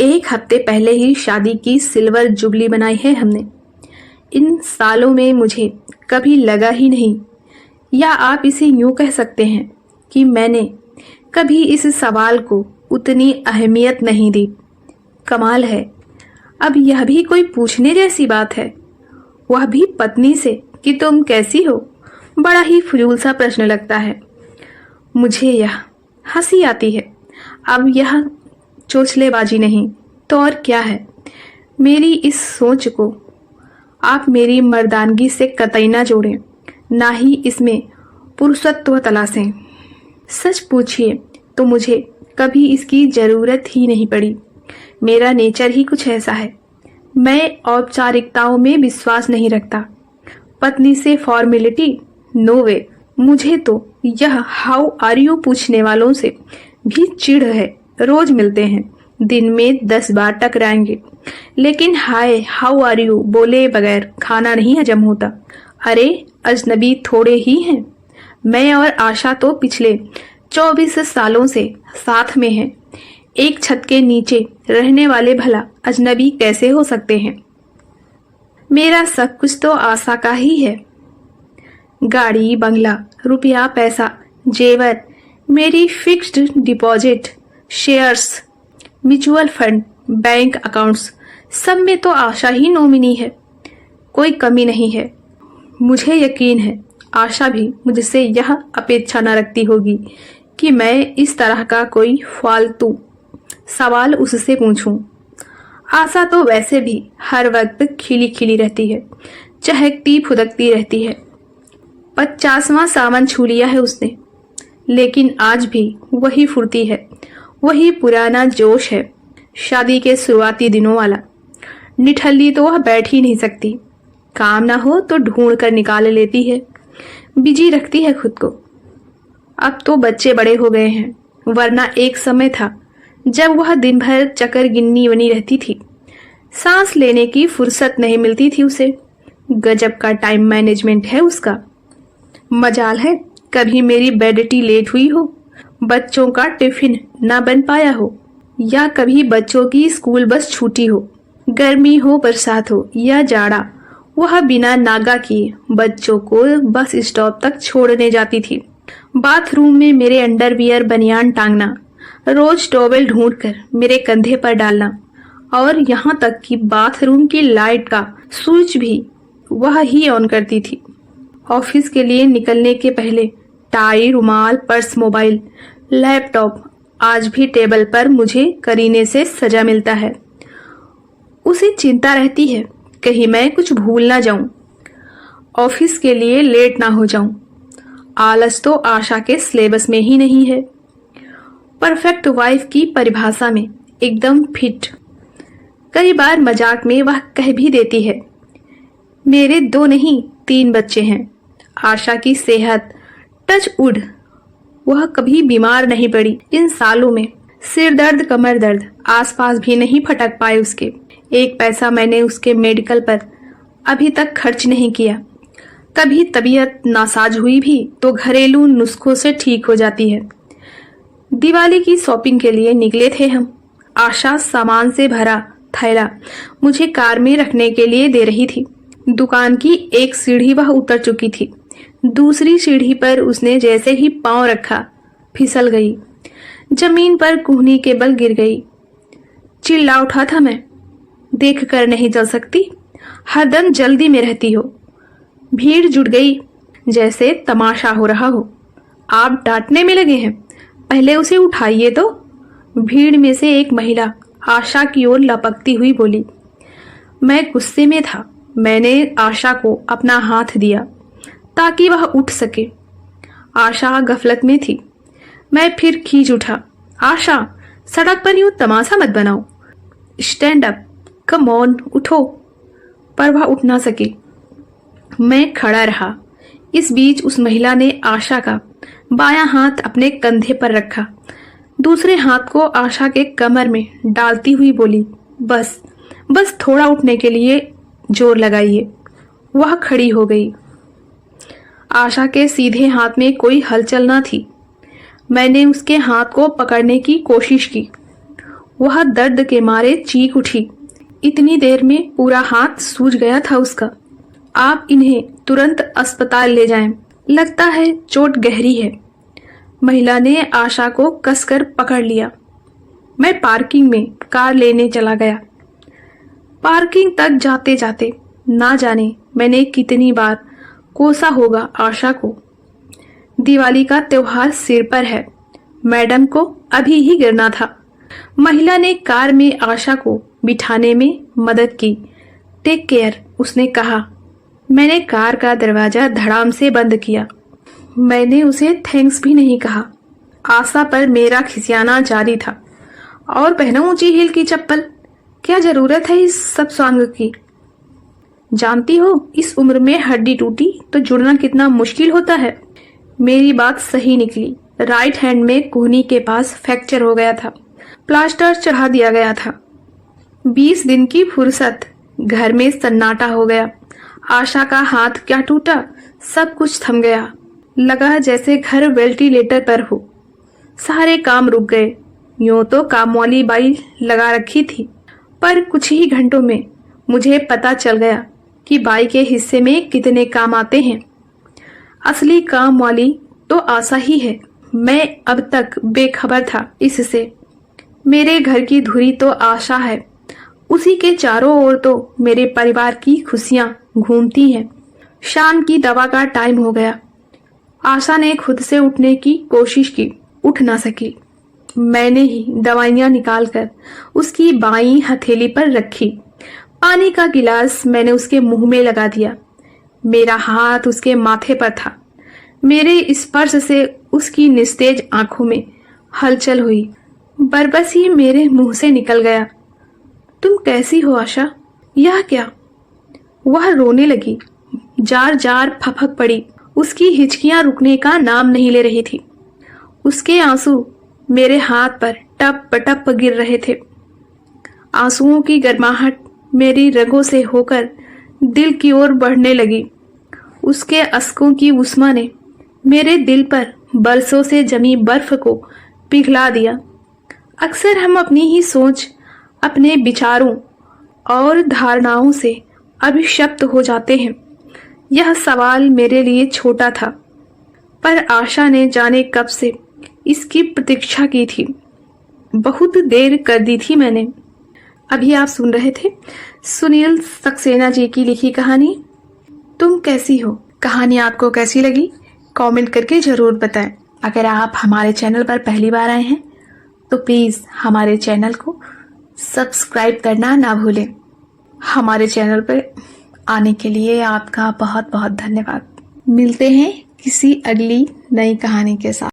1 हफ्ते पहले ही शादी की सिल्वर जुबली मनाई है हमने। इन सालों में मुझे कभी लगा ही नहीं, या आप इसे यूं कह सकते हैं कि मैंने कभी इस सवाल को उतनी अहमियत नहीं दी। कमाल है, अब यह भी कोई पूछने जैसी बात है, वह भी पत्नी से कि तुम कैसी हो। बड़ा ही फजूल सा प्रश्न लगता है। मुझे यह हंसी आती है। अब यह चोचलेबाजी नहीं तो और क्या है। मेरी इस सोच को आप मेरी मर्दानगी से कतई ना जोड़ें, ना ही इसमें पुरुषत्व तलाशें। सच पूछिए तो मुझे कभी इसकी ज़रूरत ही नहीं पड़ी। मेरा नेचर ही कुछ ऐसा है। मैं औपचारिकताओं में विश्वास नहीं रखता। पत्नी से फॉर्मेलिटी, नो वे। मुझे तो यह हाउ आर यू पूछने वालों से भी चिढ़ है। रोज मिलते हैं, दिन में 10 बार टकराएंगे, लेकिन हाय हाउ आर यू बोले बगैर खाना नहीं हजम होता। अरे अजनबी थोड़े ही हैं। मैं और आशा तो पिछले 24 सालों से साथ में हैं। एक छत के नीचे रहने वाले भला अजनबी कैसे हो सकते हैं। मेरा सब कुछ तो आशा का ही है। गाड़ी, बंगला, रुपया, पैसा, जेवर, मेरी fixed deposit, shares, mutual fund, bank accounts, सब में तो आशा ही नॉमिनी है। कोई कमी नहीं है। मुझे यकीन है आशा भी मुझसे यह अपेक्षा न रखती होगी कि मैं इस तरह का कोई फालतू सवाल उससे पूछूं। आशा तो वैसे भी हर वक्त खिली खिली रहती है, चहकती फुदकती रहती है। 50वां सावन छू लिया है उसने, लेकिन आज भी वही फुर्ती है, वही पुराना जोश है, शादी के शुरुआती दिनों वाला। निठल्ली तो वह बैठ ही नहीं सकती। काम ना हो तो ढूंढ कर निकाल लेती है, बिजी रखती है खुद को। अब तो बच्चे बड़े हो गए हैं, वरना एक समय था जब वह दिन भर चक्कर गिन्नी बनी रहती थी। सांस लेने की फुर्सत नहीं मिलती थी उसे। गजब का टाइम मैनेजमेंट है उसका। मजाल है कभी मेरी बेडटी लेट हुई हो, बच्चों का टिफिन ना बन पाया हो, या कभी बच्चों की स्कूल बस छूटी हो। गर्मी हो, बरसात हो या जाड़ा, वह बिना नागा किए बच्चों को बस स्टॉप तक छोड़ने जाती थी। बाथरूम में मेरे अंडरवियर बनियान टांगना, रोज टॉवेल ढूंढकर मेरे कंधे पर डालना, और यहाँ तक कि बाथरूम की लाइट का स्विच भी वह ही ऑन करती थी। ऑफिस के लिए निकलने के पहले टाई, रुमाल, पर्स, मोबाइल, लैपटॉप आज भी टेबल पर मुझे करीने से सजा मिलता है। उसे चिंता रहती है कहीं मैं कुछ भूल ना जाऊं, ऑफिस के लिए लेट ना हो जाऊं। आलस तो आशा के सिलेबस में ही नहीं है। परफेक्ट वाइफ की परिभाषा में एकदम फिट। कई बार मजाक में वह कह भी देती है, मेरे 2 नहीं 3 बच्चे हैं। आशा की सेहत टच वुड, वह कभी बीमार नहीं पड़ी इन सालों में। सिर दर्द, कमर दर्द आसपास भी नहीं फटक पाए उसके। 1 पैसा मैंने उसके मेडिकल पर अभी तक खर्च नहीं किया। कभी तबीयत नासाज हुई भी तो घरेलू नुस्खों से ठीक हो जाती है। दिवाली की शॉपिंग के लिए निकले थे हम। आशा सामान से भरा थैला मुझे कार में रखने के लिए दे रही थी। दुकान की एक सीढ़ी वह उतर चुकी थी। दूसरी सीढ़ी पर उसने जैसे ही पांव रखा फिसल गई, जमीन पर कुहनी के बल गिर गई। चिल्ला उठा था मैं, देख कर नहीं चल सकती, हरदम जल्दी में रहती हो। भीड़ जुट गई, जैसे तमाशा हो रहा हो। आप डांटने में लगे हैं, पहले उसे उठाइए तो। भीड़ में से एक महिला आशा की ओर लपकती हुई बोली। मैं गुस्से में था। मैंने आशा को अपना हाथ दिया ताकि वह उठ सके। आशा गफलत में थी। मैं फिर खींच उठा, आशा सड़क पर यूं तमाशा मत बनाओ, स्टैंड अप, कम ऑन, उठो। पर वह उठ ना सकी। मैं खड़ा रहा। इस बीच उस महिला ने आशा का बायां हाथ अपने कंधे पर रखा, दूसरे हाथ को आशा के कमर में डालती हुई बोली, बस बस थोड़ा उठने के लिए जोर लगाइए। वह खड़ी हो गई। आशा के सीधे हाथ में कोई हलचल न थी। मैंने उसके हाथ को पकड़ने की कोशिश की। वह दर्द के मारे चीख उठी। इतनी देर में पूरा हाथ सूज गया था उसका। आप इन्हें तुरंत अस्पताल ले जाएं। लगता है चोट गहरी है। महिला ने आशा को कसकर पकड़ लिया। मैं पार्किंग में कार लेने चला गया। पार्किंग तक जाते जाते ना जाने मैंने कितनी बार कोसा होगा आशा को। दिवाली का त्योहार सिर पर है, मैडम को अभी ही गिरना था। महिला ने कार में आशा को बिठाने में मदद की। टेक केयर, उसने कहा। मैंने कार का दरवाजा धड़ाम से बंद किया। मैंने उसे थैंक्स भी नहीं कहा। आशा पर मेरा खिसियाना जारी था। और पहना ऊंची हील की चप्पल, क्या जरूरत है इस सब सॉन्ग की? जानती हो इस उम्र में हड्डी टूटी तो जुड़ना कितना मुश्किल होता है। मेरी बात सही निकली। राइट हैंड में कोहनी के पास फ्रैक्चर हो गया था। प्लास्टर चढ़ा दिया गया था। 20 दिन की फुर्सत। घर में सन्नाटा हो गया। आशा का हाथ क्या टूटा, सब कुछ थम गया। लगा जैसे घर वेंटिलेटर पर हो। सारे काम रुक गए। यूं तो काम वाली बाई लगा रखी थी, पर कुछ ही घंटों में मुझे पता चल गया कि बाई के हिस्से में कितने काम आते हैं। असली काम वाली तो आशा ही है। मैं अब तक बेखबर था इससे। मेरे घर की धुरी तो आशा है। उसी के चारों ओर तो मेरे परिवार की खुशियां घूमती हैं। शाम की दवा का टाइम हो गया। आशा ने खुद से उठने की कोशिश की, उठ ना सकी। मैंने ही दवाइयां निकालकर उसकी बाईं हथेली पर रखी। पानी का गिलास मैंने उसके मुंह में लगा दिया। मेरा हाथ उसके माथे पर था। मेरे स्पर्श से उसकी निस्तेज आंखों में हलचल हुई। बरबस ही मेरे मुंह से निकल गया, तुम कैसी हो आशा? यह क्या? वह रोने लगी। जार जार फपक पड़ी। उसकी हिचकियां रुकने का नाम नहीं ले रही थी। उसके आंसू मेरे हाथ पर टप टप गिर रहे थे। आंसुओं की गर्माहट मेरी रगों से होकर दिल की ओर बढ़ने लगी। उसके अश्कों की उष्मा ने मेरे दिल पर बरसों से जमी बर्फ को पिघला दिया। अक्सर हम अपनी ही सोच, अपने विचारों और धारणाओं से अभिशप्त हो जाते हैं। यह सवाल मेरे लिए छोटा था, पर आशा ने जाने कब से इसकी प्रतीक्षा की थी। बहुत देर कर दी थी मैंने। अभी आप सुन रहे थे सुनील सक्सेना जी की लिखी कहानी तुम कैसी हो। कहानी आपको कैसी लगी कमेंट करके जरूर बताएं। अगर आप हमारे चैनल पर पहली बार आए हैं तो प्लीज़ हमारे चैनल को सब्सक्राइब करना ना भूलें। हमारे चैनल पर आने के लिए आपका बहुत बहुत धन्यवाद। मिलते हैं किसी अगली नई कहानी के साथ।